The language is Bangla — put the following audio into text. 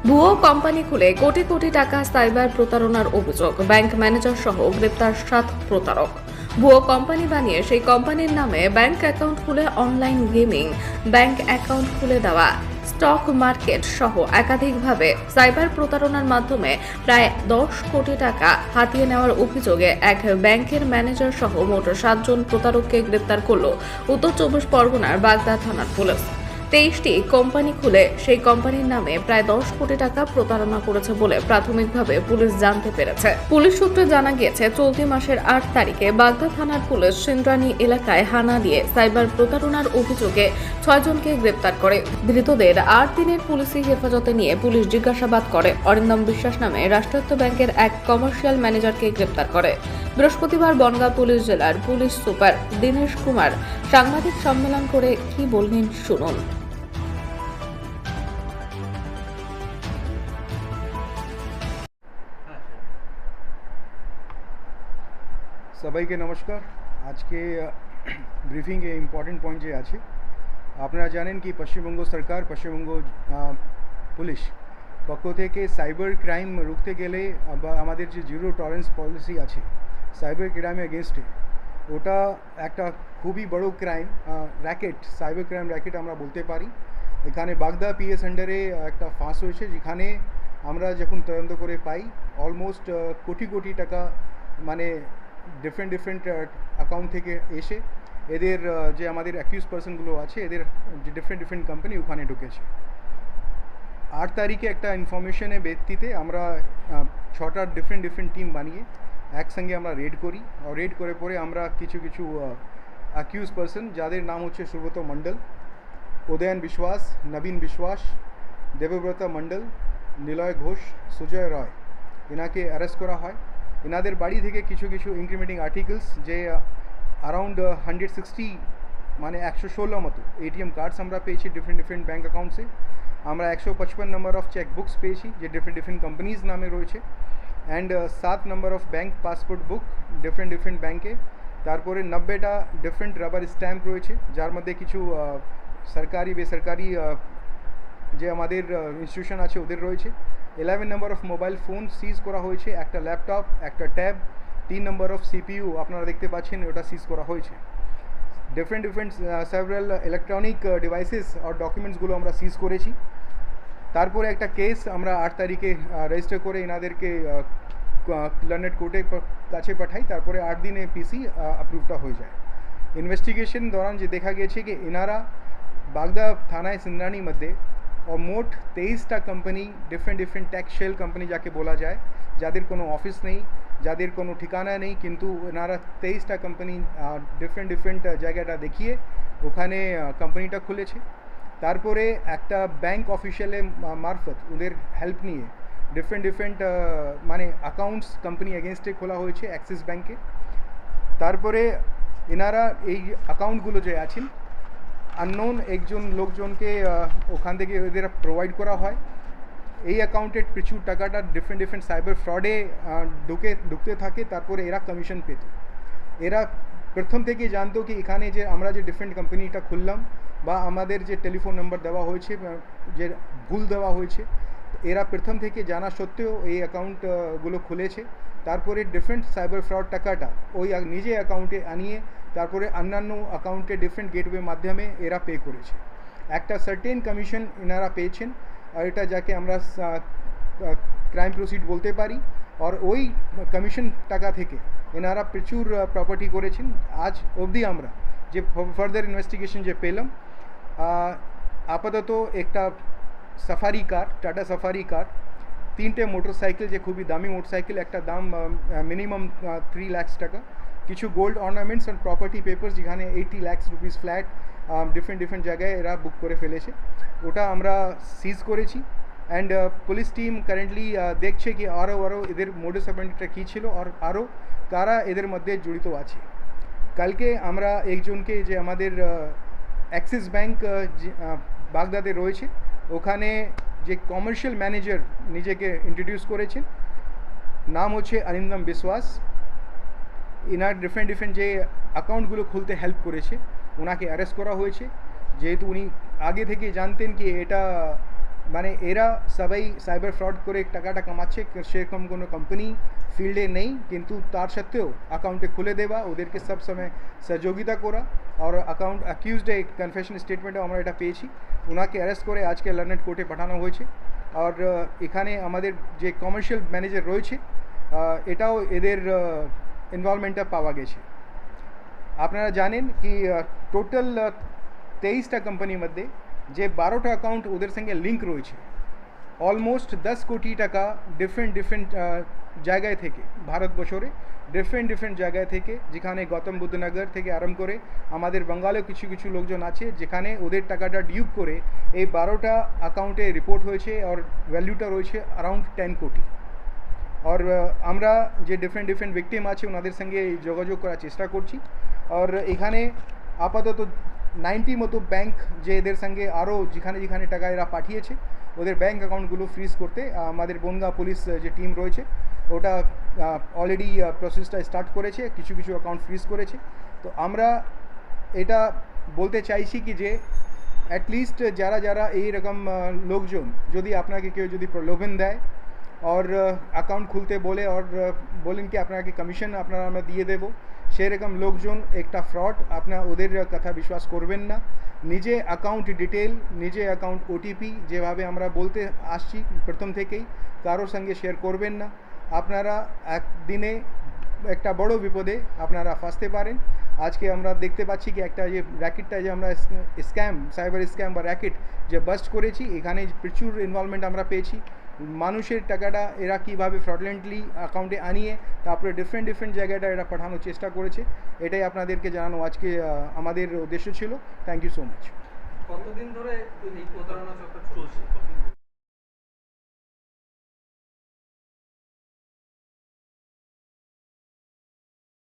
ভুয়ো কোম্পানি খুলে কোটি কোটি টাকা সাইবার প্রতারণার অভিযোগ। ব্যাংক ম্যানেজার সহ গ্রেপ্তার 7 প্রতারক। ভুয়ো কোম্পানি বানিয়ে সেই কোম্পানির নামে ব্যাংক অ্যাকাউন্ট খুলে অনলাইন গেমিং, ব্যাংক অ্যাকাউন্ট খুলে দেওয়া, স্টক মার্কেট সহ একাধিকভাবে সাইবার প্রতারণার মাধ্যমে প্রায় 10 কোটি টাকা হাতিয়ে নেওয়ার অভিযোগে এক ব্যাংকের ম্যানেজার সহ মোট 7 জন প্রতারককে গ্রেপ্তার করল উত্তর 24 পরগনার বাগদা থানার পুলিশ। 23টি কোম্পানি খুলে সেই কোম্পানির নামে প্রায় 10 কোটি টাকা প্রতারণা করেছে বলে প্রাথমিকভাবে পুলিশ জানতে পেরেছে। পুলিশ সূত্রে জানা গিয়েছে, চলতি মাসের 8 তারিখে বাগদা থানার পুলিশ সিন্দ্রানী এলাকায় হানা দিয়ে সাইবার প্রতারণার অভিযোগে 6 জনকে গ্রেপ্তার করে। ধৃতদের 8 দিনের পুলিশি হেফাজতে নিয়ে পুলিশ জিজ্ঞাসাবাদ করে। অরিন্দম বিশ্বাস নামে রাষ্ট্রায়ত্ত ব্যাংকের এক কমার্শিয়াল ম্যানেজারকে গ্রেপ্তার করে। বৃহস্পতিবার বনগাঁ পুলিশ জেলার পুলিশ সুপার দীনেশ কুমার সাংবাদিক সম্মেলন করে কি বললেন শুনুন। সবাইকে নমস্কার। আজকে ব্রিফিংয়ে ইম্পর্টেন্ট পয়েন্ট যে আছে, আপনারা জানেন কি পশ্চিমবঙ্গ সরকার, পশ্চিমবঙ্গ পুলিশ পক্ষ থেকে সাইবার ক্রাইম রুখতে গেলে আমাদের যে জিরো টলারেন্স পলিসি আছে সাইবার ক্রাইম এগেনস্টে, ওটা একটা খুবই বড় crime racket, cyber crime racket আমরা বলতে পারি। এখানে বাগদা পিএস আন্ডারে একটা ফাঁস হয়েছে, যেখানে আমরা যখন তদন্ত করে পাই অলমোস্ট কোটি কোটি টাকা মানে ডিফারেন্ট অ্যাকাউন্ট থেকে এসে এদের যে আমাদের অ্যাকিউজ পার্সনগুলো আছে, এদের যে ডিফারেন্ট কোম্পানি ওখানে ঢুকেছে। 8 তারিখে একটা ইনফরমেশনের ভিত্তিতে আমরা 6টা ডিফারেন্ট টিম বানিয়ে একসঙ্গে আমরা রেড করি। আর রেড করে পরে আমরা কিছু অ্যাকিউজ পার্সন, যাদের নাম হচ্ছে সুব্রত মণ্ডল, উদয়ন বিশ্বাস, নবীন বিশ্বাস, দেবব্রত মণ্ডল, নিলয় ঘোষ, সুজয় রয়, এনাকে অ্যারেস্ট করা হয়। এনাদের বাড়ি থেকে কিছু ইনক্রিমেন্টিং আর্টিকেলস, যে অ্যারাউন্ড 160 মানে 116 মতো এটিএম কার্ডস আমরা পেয়েছি ডিফারেন্ট ব্যাঙ্ক অ্যাকাউন্টসে। আমরা 155 নম্বর অফ চেক বুকস পেয়েছি যে ডিফারেন্ট কোম্পানিজ নামে রয়েছে। And 7 number of bank passport book different ব্যাঙ্কে। তারপরে 90টা ডিফারেন্ট রাবার স্ট্যাম্প রয়েছে, যার মধ্যে কিছু সরকারি বেসরকারি যে আমাদের ইনস্টিটিউশন আছে ওদের রয়েছে। 11 নম্বর অফ মোবাইল ফোন সিজ করা হয়েছে, একটা ল্যাপটপ, একটা ট্যাব। 3 নম্বর অফ সিপিইউ আপনারা দেখতে পাচ্ছেন, ওটা সিজ করা হয়েছে। ডিফারেন্ট সেভারাল ইলেকট্রনিক ডিভাইসেস আর ডকুমেন্টসগুলো আমরা সিজ করেছি। তারপরে একটা কেস আমরা 8 তারিখে রেজিস্টার করে এনাদেরকে লন্ডন কোর্টের কাছে পাঠাই। তারপরে 8 দিনে পিসি অ্যাপ্রুভটা হয়ে যায়। ইনভেস্টিগেশন দौरान যে দেখা গেছে कि এনারা বাগদা থানায় সিন্দ্রানী মধ্যে और मोट 23টা company different tax shell company যাকে বলা যায়, যাদের কোনো অফিস নেই, যাদের কোনো ঠিকানা নেই, কিন্তু এনারা 23টা কোম্পানি ডিফারেন্ট জায়গাটা দেখিয়ে ওখানে কোম্পানিটা খুলেছে। তারপরে একটা ব্যাংক অফিসিয়ালের মারফত ওদের হেল্প নিয়ে ডিফারেন্ট মানে অ্যাকাউন্টস কোম্পানি এগেনস্টে খোলা হয়েছে অ্যাক্সিস ব্যাংকে। তারপরে এনারা এই অ্যাকাউন্টগুলো যে আছেন আননোন একজন লোকজনকে ওখান থেকে এদের প্রোভাইড করা হয়। এই অ্যাকাউন্টের প্রচুর টাকাটা ডিফারেন্ট সাইবার ফ্রডে ঢুকতে থাকে। তারপরে এরা কমিশন পেত। এরা প্রথম থেকে জানতো কি এখানে যে আমরা যে ডিফারেন্ট কোম্পানিটা খুললাম বা আমাদের যে টেলিফোন নাম্বার দেওয়া হয়েছে যে ভুল দেওয়া হয়েছে, এরা প্রথম থেকে জানা সত্ত্বেও এই অ্যাকাউন্টগুলো খুলেছে। তারপরে ডিফারেন্ট সাইবার ফ্রড টাকাটা ওই নিজে অ্যাকাউন্টে আনিয়ে তারপরে অন্যান্য অ্যাকাউন্টে ডিফারেন্ট গেটওয়ে মাধ্যমে এরা পে করেছে। একটা সার্টেন কমিশন এনারা পেয়েছেন, আর এটা যাকে আমরা ক্রাইম প্রসিড বলতে পারি। আর ওই কমিশন টাকা থেকে এনারা প্রচুর প্রপার্টি করেছেন। আজ অবধি আমরা যে ফার্দার ইনভেস্টিগেশন যে পেলাম, আপাতত একটা সাফারি কার, টাটা সাফারি কার, 3টে মোটরসাইকেল যে খুবই দামি মোটরসাইকেল, একটা দাম মিনিমাম 3 লাখ টাকা, কিছু gold ornaments and property papers যেখানে 80 লাখ রুপিস ফ্ল্যাট ডিফারেন্ট জায়গায় এরা বুক করে ফেলেছে, ওটা আমরা সিজ করেছি। অ্যান্ড পুলিশ টিম কারেন্টলি দেখছে কি আরও এদের মোডাস অপারেন্ডিটা কী ছিল আর আরও কারা এদের মধ্যে জড়িত আছে। কালকে আমরা একজনকে, যে আমাদের অ্যাক্সিস ব্যাংক বাগদাতে রয়েছে, ওখানে যে কমার্শিয়াল ম্যানেজার নিজেকে ইন্ট্রোডিউস করেছেন, নাম হচ্ছে অরিন্দম বিশ্বাস। এনার ডিফারেন্ট যে অ্যাকাউন্টগুলো খুলতে হেল্প করেছে ওনাকে অ্যারেস্ট করা হয়েছে, যেহেতু উনি আগে থেকে জানতেন কি এটা মানে এরা সবাই সাইবার ফ্রড করে টাকাটা কামাচ্ছে, সেরকম কোনো কোম্পানি ফিল্ডে নেই, কিন্তু তার সত্ত্বেও অ্যাকাউন্টে খুলে দেওয়া, ওদেরকে সব সময় সহযোগিতা করা। আর অ্যাকাউন্ট অ্যাকিউজডে কনফেশন স্টেটমেন্টও আমরা এটা পেয়েছি, ওনাকে অ্যারেস্ট করে আজকে লন্ডন কোর্টে পাঠানো হয়েছে। আর এখানে আমাদের যে কমার্শিয়াল ম্যানেজার রয়েছে এটাও এদের ইনভলভমেন্টটা পাওয়া গেছে। আপনারা জানেন কি টোটাল 23টা কোম্পানির মধ্যে যে 12টা অ্যাকাউন্ট ওদের সঙ্গে লিঙ্ক রয়েছে, অলমোস্ট 10 কোটি টাকা ডিফারেন্ট জায়গায় থেকে, ভারতবর্ষে ডিফারেন্ট জায়গায় থেকে, যেখানে গৌতম বুদ্ধনগর থেকে আরম্ভ করে আমাদের বাঙ্গালেও কিছু কিছু লোকজন আছে, যেখানে ওদের টাকাটা ডিউপ করে এই 12টা অ্যাকাউন্টে রিপোর্ট হয়েছে, আর ভ্যালুটা রয়েছে অ্যারাউন্ড 10 কোটি। আর আমরা যে ডিফারেন্ট ভিকটিম আছে ওনাদের সঙ্গে যোগাযোগ করার চেষ্টা করছি। আর এখানে আপাতত 90 মতো ব্যাংক যে এদের সঙ্গে আরও যেখানে টাকা এরা পাঠিয়েছে ওদের ব্যাংক অ্যাকাউন্টগুলো ফ্রিজ করতে আমাদের বনগাঁ পুলিশ যে টিম রয়েছে ওটা অলরেডি প্রসেসটা স্টার্ট করেছে, কিছু অ্যাকাউন্ট ফ্রিজ করেছে। তো আমরা এটা বলতে চাইছি কি যে অ্যাটলিস্ট যারা এইরকম লোকজন যদি আপনাকে কেউ যদি প্রলোভন দেয় और অ্যাকাউন্ট খুলতে বলে আর বলেন কি আপনাকে কমিশন আমরা দিয়ে দেব, সেরকম লোকজন একটা ফ্রড, আপনার ওদের কথা বিশ্বাস করবেন না। নিজে অ্যাকাউন্ট ডিটেল, নিজে অ্যাকাউন্ট ওটিপি যেভাবে আমরা বলতে আসছি প্রথম থেকেই, কারোর সঙ্গে শেয়ার করবেন না। আপনারা একদিনে একটা বড় বিপদে আপনারা ফাঁসতে পারেন। আজকে আমরা দেখতে পাচ্ছি কি একটা যে র্যাকেটটা যে আমরা স্ক্যাম, সাইবার স্ক্যাম বা র্যাকেট যে বাস্ট করেছি, এখানে প্রচুর ইনভলভমেন্ট আমরা পেয়েছি। মানুষের টাকাটা এরা কীভাবে ফ্রডলেন্টলি অ্যাকাউন্টে আনিয়ে তারপরে ডিফারেন্ট জায়গাটা এরা পাঠানোর চেষ্টা করেছে, এটাই আপনাদেরকে জানানো আজকে আমাদের উদ্দেশ্য ছিল। Thank you so much. কতদিন ধরে এই প্রতারণা চক্র চলছে?